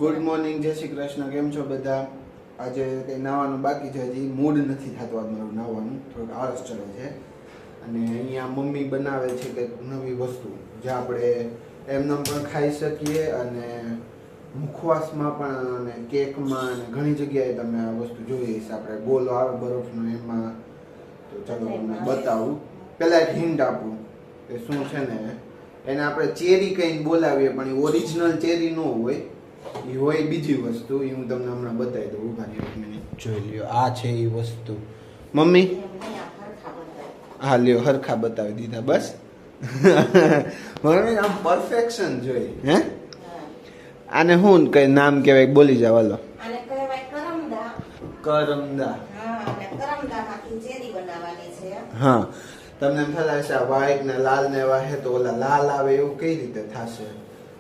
Good morning, જય શ્રી કૃષ્ણ. કેમ છો બધા? આજે કંઈ નાવાનું બાકી છે, હજી મૂડ નથી થતું આજ મારું નાવાનું, થોડુંક આળસ ચડે છે. અને અહીંયા મમ્મી બનાવે છે કંઈક નવી વસ્તુ જે આપણે એમને પણ ખાઈ શકીએ અને મુખવાસમાં પણ અને કેકમાં અને ઘણી જગ્યાએ તમે આ વસ્તુ જોઈ હશે. આપણે ગોલો આવે બરફનો એમાં. તો ચાલો તમને બતાવું. પહેલાં એક હિન્ટ આપું કે શું છે ને, એને આપણે ચેરી કંઈ બોલાવીએ પણ એ ઓરિજિનલ ચેરી ન હોય, એ હોય બીજી વસ્તુ. એ હું તમને હમણાં બતાવી દઉં. ઉભા રહ્યો એક મિનિટ, જોઈ લ્યો. આ છે એ વસ્તુ. મમ્મી હા લ્યો, હરખા બતાવી દીધા. બસ મમ્મી આમ પરફેક્શન જોઈ. હે આને શું કઈ નામ કહેવાય? બોલી જાવ. હાલો. આને કહેવાય કરમદા. કરમદા. હા, અને કરમદામાંથી ચેરી બનાવવાની છે. હા, તમને એમ થશે આ વ્હાઈટ ને લાલ ને એવા હે, તો ઓલા લાલ આવે એવું કઈ રીતે થશે?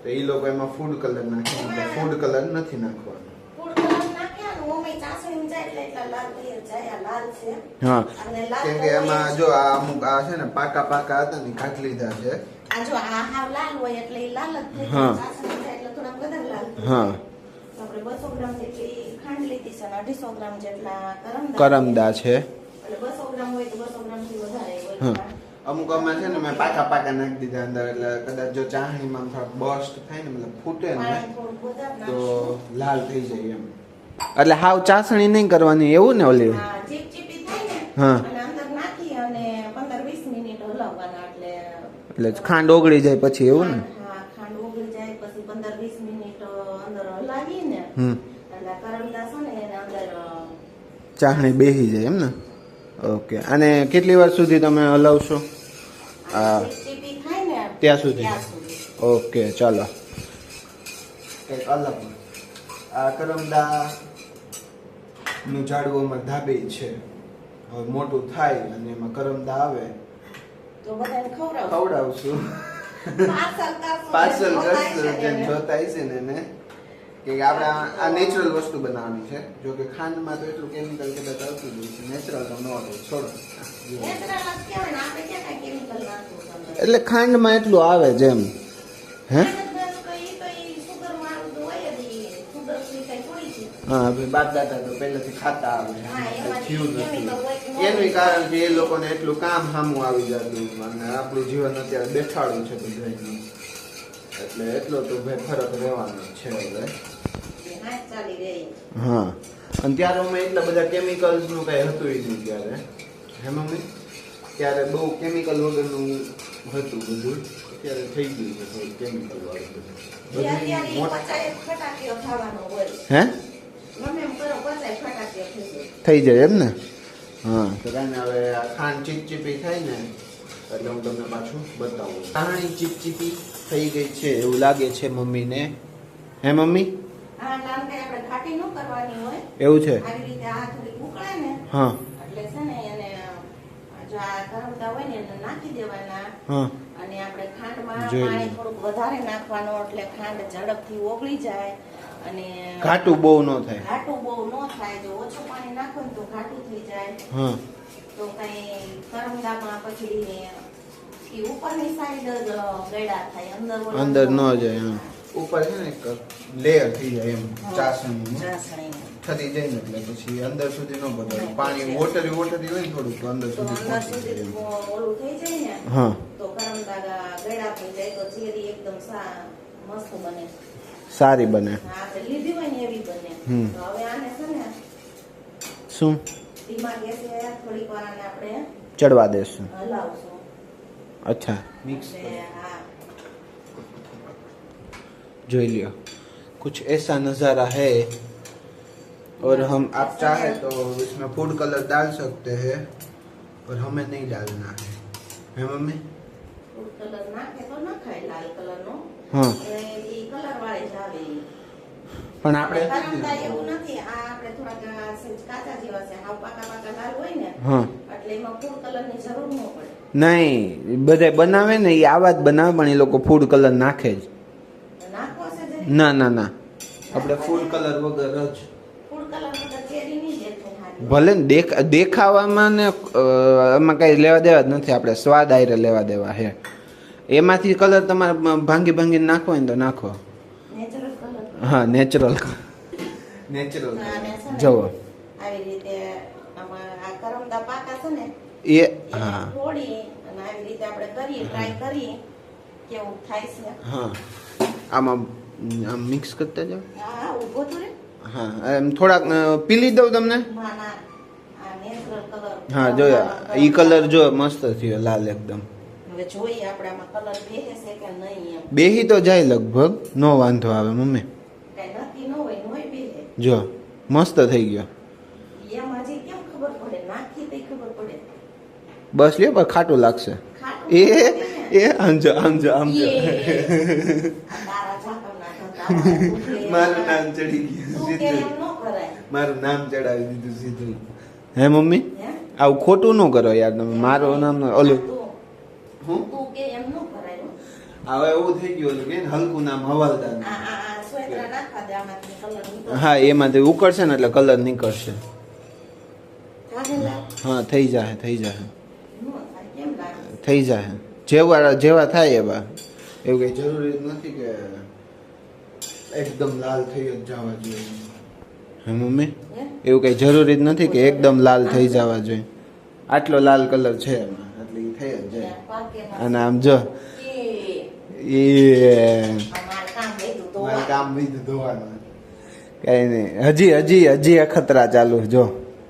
તો એ લોકો એમાં ફૂડ કલર નાખે. ફૂડ કલર નથી નાખવાનો. ફૂડ કલર નાખ્યાનું ઓમે ચાસણી જાય એટલે એટલા લાલ થઈ જાય. આ લાલ છે. હા, અને લાલ કેમ કે એમાં જો આ અમુક આ છે ને પાકા પાકા હતા ને કાઢ લીધા છે. આ જો આ હાવ લાલ હોય એટલે એ લાલ જ થઈ હા. જાય. ચાસણી જાય એટલે થોડા વધારે લાલ થઈ હા. જાય. તો આપણે 200 ગ્રામ જેટલી ખાંડ લીધી છે અને 250 ગ્રામ જેટલા કરમદા છે. એટલે 200 ગ્રામ હોય તો 200 ગ્રામ થી વધારે હોય. હા, અમુક આમાં છે ને મેં પાકા પાકા નાખી દીધા અંદર, એટલે કદાચ જો ચાસણીમાં થોડા બસ્ટ થાય ને, મતલબ ફૂટે ને પાણી થોડું વધારે તો નાખશું. લાલ થઈ જાય એમ. એટલે હાવ ચાસણી નહીં કરવાની એવું ને ઓલી? હા, ચીપચીપી થાય ને હા. અને અંદર નાખી અને 15-20 મિનિટ હલાવવાના. એટલે ખાંડ ઓગળી જાય પછી એવું ને? હા, ખાંડ ઓગળી જાય પછી 15-20 મિનિટ અંદર હલાવીને એટલે કરમદા છે ને એને અંદર ચાસણી બેસી જાય એમ ને? ઓકે. અને કેટલી વાર સુધી તમે હલાવશો? ચીપચીપી થાય ને ત્યાં સુધી? ત્યાં સુધી. ઓકે, ચાલો. કંઈક અલગ. આ કરમદા નું ઝાડવું અમારે ધાબે છે. હવે મોટું થાય અને એમાં કરમદા આવે તો બધાને ખવડાવશું. ખવડાવશું. પાર્સલ કરશું જેમ જોતા હશે ને એને. કે આપણે આ નેચરલ વસ્તુ બનાવવાની છે. જો કે ખાંડમાં તો એટલું કેમિકલ કદાચ આવતું જ હોય છે. નેચરલ તો ન હોય, છોડો. એટલે ખાંડમાં એટલું આવે જેમ. હે હા, બાપ દાદા તો પહેલેથી ખાતા આવે, થયું નથી. એનું કારણ કે એ લોકોને એટલું કામ સામું આવી જતું અને આપણું જીવન અત્યારે બેઠાડું છે બધાયનું. એટલે એટલો તો ભાઈ ફરક રહેવાનો છે હવે. હા, અને ત્યારે અમે એટલા બધા કેમિકલ્સ નું કઈ હતું નહીં ત્યારે. હે મમ્મી? ત્યારે બહુ કેમિકલ વગરનું હતું બધું. અત્યારે થઈ ગયું છે થોડું કેમિકલ વાળું બધું. હે થઈ જાય એમ ને? હા, તો કાંઈ હવે આ ખાંડ ચીપચીપી થાય ને એટલે હું તમને પાછું બતાવું. ખાંડ ચીપચીપી થઈ ગઈ છે એવું લાગે છે મમ્મીને. હે મમ્મી? એવું છે? હા. એટલે છે ને એને જો આ કરમદા હોય ને એને નાખી દેવાના. હા. અને આપણે ખાંડમાં પાણી થોડુંક વધારે નાખવાનું એટલે ખાંડ ઝડપથી ઓગળી જાય અને ઘાટું બહુ ન થાય. ઘાટું બહુ ન થાય. જો ઓછું પાણી નાખો ને તો ઘાટું થઈ જાય. હા. તો કઈ કરમદામાં પછી એ ઉપરની સાઈડ જ ગળા થાય, અંદર ન જાય. હા, ઉપર છે ને એક લેયર થઈ જાય એમ ચાસણી થતી જાય ને એટલે પછી અંદર સુધી ન બદલાય. પાણી વોટરી હોય ને થોડુંક તો અંદર સુધી ઓલું થઈ જાય ને. હા, તો કરમદા ગળા થઈ જાય તો ચેરી એકદમ મસ્ત બને, સારી બને. આપણે લીધી હોય ને એવી બને. તો હવે આને છે ને શું ધીમા ગેસે થોડીક વાર આને આપણે ચડવા દેશું. હલાવશું. अच्छा, मिक्स हाँ, જોઈ લ્યો. कुछ ऐसा नज़ारा है और हम आप चाहे तो इसमें फूड कलर डाल सकते हैं और हमें नहीं डालना है. है मम्मी? ફૂડ કલર નાખે તો ન ખાય લાલ કલરનો. હા, એ કલર વાળી જ આવે. પણ આપણે કરમદા એવું નથી. આ આપણે થોડાક સહેજ કાચા જેવા છે. હાવ પાકા પાકા લાલ હોય ને હા, એટલે એમાં ફૂડ કલરની જરૂર ન પડે. નહીં બધા બનાવે ને એ આવા જ બનાવે પણ એ લોકો ફૂડ કલર નાખે જ. નાખવો છે જે ના ના ના, આપણે ફૂડ કલર વગર જ. ફૂડ કલર વગર ચેરી નહીં દેખાય હારી. ભલે ને દેખાવામાં ને એમાં કઈ લેવા દેવા જ નથી. આપણે સ્વાદ આયરે લેવા દેવા હે. એમાંથી કલર તમારે ભાંગી ભાંગીને નાખવો હોય ને તો નાખો. નેચરલ કલર હા નેચરલ અને છે જુઓ ને આવી રીતે આમાં આ કરમદા પાકા છે ને એ એને હા ફોડી અને આવી રીતે આપણે કરીએ ટ્રાય કરીએ કેવું થાય છે. હા આમાં આમ મિક્સ કરતા જાઓ. હા ઊભો તો રે. હા એમ થોડાક પીલી દઉં તમને. ના ના આ નેચરલ કલર. હા જોયા ઈ કલર જો મસ્ત થયો લાલ એકદમ. હવે જોઈએ આપણે આમાં કલર બેસે છે કે નહીં એમ. બેહી તો જાય લગભગ નો વાંધો આવે મમ્મી. કઈ નક્કી ન હોય નોય બેસે. જો મસ્ત થઈ ગયો. એમ હજી કેમ ખબર પડે નાખી તો ખબર પડે. બસ લ્યો પણ ખાટું લાગશે. ખાટું એ લાગે ને. આમ જો આ તારા ઝાકળના ધંધા. મારું નામ ચડી તું કે ગયું એમ ન કરાય. મારું નામ ચડાવી દીધું સીધું. હે મમ્મી હે? આવું ખોટું ન કરો યાર તમે મારું નામ ઓલું હું તું કે એમ ન કરાય હો. હવે એવું થઈ ગયું ઓલું કે ને હલકું નામ હવાલદાર. આ સ્વેટર નાખવા દે આમાંથી કલર નીકળે. હા એમાંથી ઉકળશે ને એટલે કલર નીકળશે. કાઢે લાગ. હા થઈ જાય થઈ જાય ન થાય કેમ લાગે. થઈ જાય જેવા થાય એવા એવું કઈ જરૂરી નથી કે એકદમ લાલ થઈ જ જવા જોઈએ. હે મમ્મી હે? એવું કઈ જરૂરી જ નથી કે એકદમ લાલ થઈ જવા જોઈએ. આટલો લાલ કલર છે એમાં એટલે ઈ થઈ જ જાય. પાકેલા. અને આમ જો એ એ અમાર કામ લીધું તો મારે કામ બીજું ધોવાનું કઈ નહીં હજી અખતરા ચાલુ જો.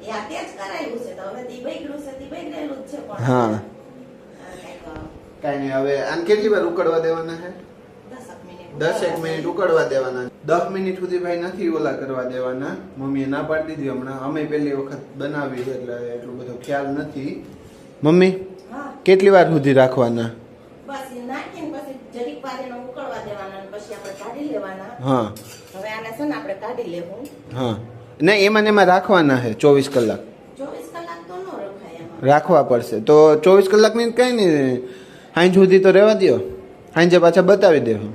યા તે જ કરાયું છે તો હવે તી બગડ્યું છે તી બગડેલું જ છે પણ હા આ કંઈક કઈ નહીં હવે આને કેટલી વાર ઉકળવા દેવાના છે 10 મિનિટ ઉકળવા દેવાના. 10 મિનિટ સુધી ભાઈ નથી ઓલા કરવા દેવાના. મમ્મીએ ના પાડી દીધી હમણાં અમે પહેલી વખત બનાવી એટલે એટલો બધો ખ્યાલ નથી. મમ્મી હા કેટલી વાર સુધી રાખવાના? બસ એ નાખીને પછી જરીક વાર એને ઉકળવા દેવાના અને પછી આપણે કાઢી લેવાના. હા હવે આને છે ને આપણે કાઢી લેવું. હા નહીં એમાં ને એમાં રાખવાના છે 24 કલાક 24 કલાક તો ન રખાય એમાં. રાખવા પડશે તો 24 કલાકની કઈ નહીં સાંજ સુધી તો રહેવા દો. સાંજે પાછા બતાવી દેવું.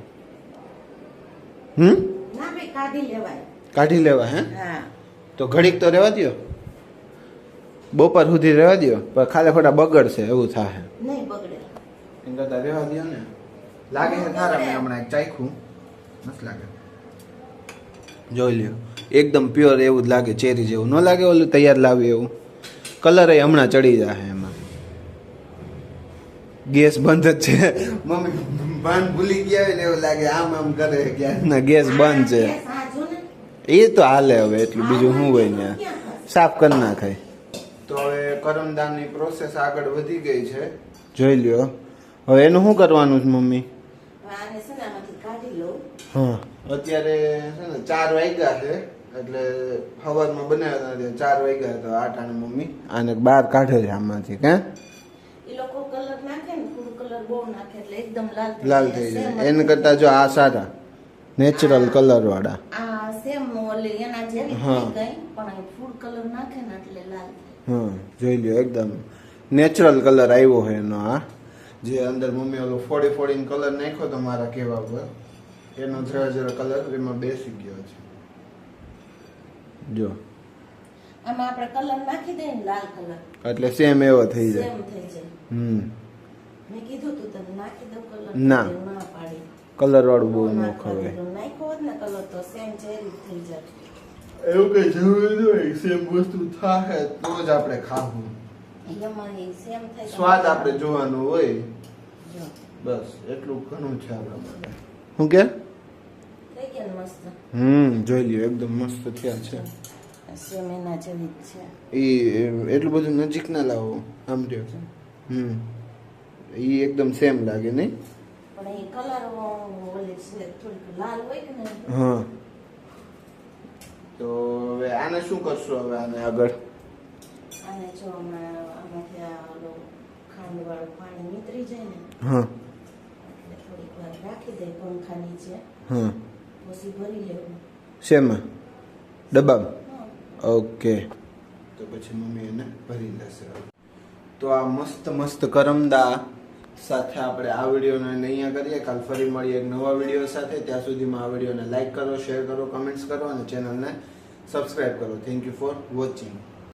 ના ભાઈ કાઢી લેવાય. કાઢી લેવા હે હા તો ઘડીક તો રહેવા દો. બપોર સુધી રહેવા દો પણ ખાલી ખોટા બગડશે એવું થાય. નહીં બગડે. એમ કરતા રહેવા દો ને. લાગે છે સારા મેં હમણાં એક ચાખ્યું મસ્ત લાગે. જોઈ લ્યો એકદમ પ્યોર એવું જ લાગે ચેરી જેવું ન લાગે ઓલું તૈયાર લાવ્યું એવું. કલર એ હમણાં ચડી જાય એમાં. ગેસ બંધ જ છે મમ્મી ભાન ભૂલી ગયા હોય ને એવું લાગે આમ આમ કરે કે ના ગેસ બંધ છે. હા જો ને. એ તો હાલે હવે એટલું બીજું શું હોય ને સાફ કરી નાખાય. તો હવે કરમદાનની પ્રોસેસ આગળ વધી ગઈ છે જોઈ લ્યો. હવે એનું શું કરવાનું છે મમ્મી? આને છે ને આમાંથી કાઢી લઉં. હા અત્યારે છે ને 4 વાગ્યા છે એટલે સવારમાં બનાવ્યા હતા 4 વાગ્યા તો 8 આને મમ્મી આને બહાર કાઢે છે આમાંથી કે એ લોકો કલર નાખે ને ફૂડ કલર બહુ નાખે એટલે એકદમ લાલ થઈ જાય. એને કરતા જો આ સારા નેચરલ કલર વાળા. આ સેમ ઓલી એના જેવી હા. થઈ ગઈ પણ ફૂડ કલર નાખે ને એટલે લાલ થાય. હા જોઈ લ્યો એકદમ નેચરલ કલર આવ્યો છે એનો. આ જે અંદર મમ્મી ઓલો ફોડીને કલર નાખ્યો તો મારા કહેવા પર એનો જરા કલર એમાં બેસી ગયો છે જો. આમાં આપણે કલર નાખી દઈએ ને લાલ કલર એટલે સેમ એવો થઈ જાય. સેમ થઈ જાય. મેં કીધું તું તને નાખી દઉં કલર ના. ના પાડી. કલર વાળું બહુ ન નાખવા ખવાય. દીધું. નાખ્યો હોત ને કલર તો સેમ જેવી જ થઈ જાય. એવું કઈ જરૂરી ન હોય સેમ વસ્તુ થાય તો જ આપણે ખાવું. એમાં એ સેમ થઈ જાય. સ્વાદ આપણે જોવાનું હોય જો બસ એટલું ઘણું છે આપણા માટે. શું કે થઈ ગયા ને મસ્ત. જોઈ લ્યો એકદમ મસ્ત થયા છે. સેમ એના જેવી જ છે. એ એટલું બધું નજીક ના લાવો આમ રહ્યો. એ એકદમ સેમ લાગે નહીં? પણ એ કલર ઓલી છે થોડીક લાલ હોય કે ને. હા તો હવે આને શું કરશો હવે આને આગળ? આને જો હમણાં આમાંથી આ ઓલું ખાંડવાળું પાણી નીતરી જાય ને હા એટલે થોડીક વાર રાખી દે પંખા નીચે હા પછી ભરી લેવું. શેમાં? ડબ્બામાં? હા. ઓકે તો પછી મમ્મી એને ભરી લેશે. તો આ મસ્ત કરમદા સાથે આપણે આ વિડીયોને અહીંયા કરીએ. કાલ ફરી મળીએ એક નવા વિડીયો સાથે. ત્યાં સુધીમાં આ વિડીયોને લાઈક કરો, શેર કરો, કમેન્ટ્સ કરો અને ચેનલને સબસ્ક્રાઈબ કરો. Thank you for watching.